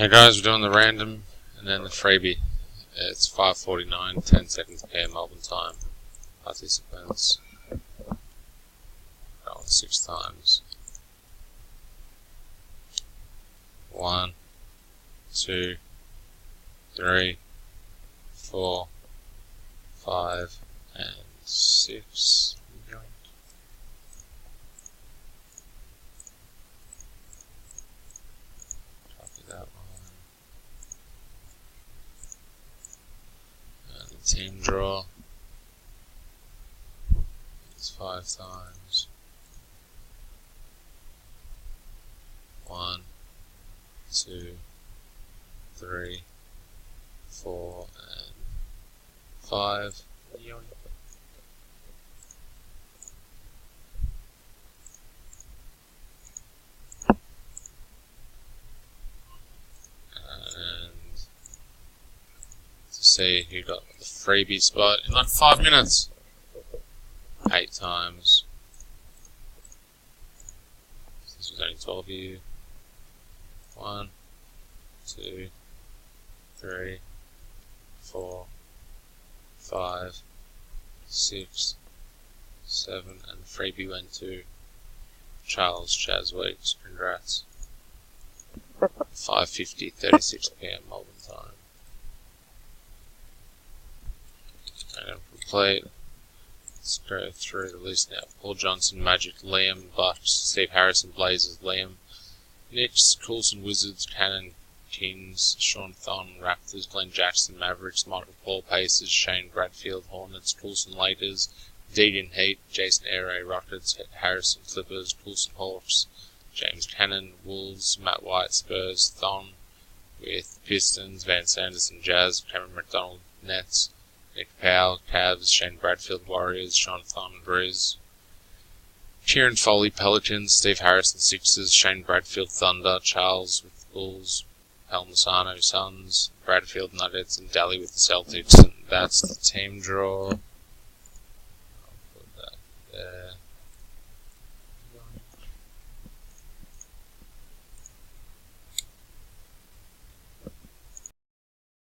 Hey guys, we're doing the random and then the freebie. It's 5:49, 10 seconds PM Melbourne time. Participants. Going 6 times. 1, 2, 3, 4, 5, and 6. Copy that one. And the team draw. It's 5 times. 1, 2, 3, 4, and 5. And to see who got the freebie spot in like 5 minutes. 8 times. This was only 12 of you. 1, 2, 3, 4, 5, 6, 7, and the freebie went to Charles Chasweeks. Congrats. 5:50, 36 PM Melbourne time. And I'm complete. Let's go through the list now. Paul Johnson, Magic, Liam, Bucks, Steve Harrison, Blazers, Liam, Nitch, Coulson, Wizards, Cannon, Kings, Sean Thon, Raptors, Glenn Jackson, Mavericks, Michael Paul, Pacers, Shane Bradfield, Hornets, Coulson, Lakers, Deegan, Heat, Jason Airey, Rockets, Harrison, Clippers, Coulson, Hawks, James Cannon, Wolves, Matt White, Spurs, Thon with Pistons, Van Sanderson, Jazz, Cameron McDonald, Nets, Nick Powell, Cavs, Shane Bradfield, Warriors, Sean Thon, Grizz, Kieran Foley, Pelicans, Steve Harrison, Sixers, Shane Bradfield, Thunder, Charles with the Bulls, Palmasano, Suns, Bradfield, Nuggets, and Daly with the Celtics. And that's the team draw.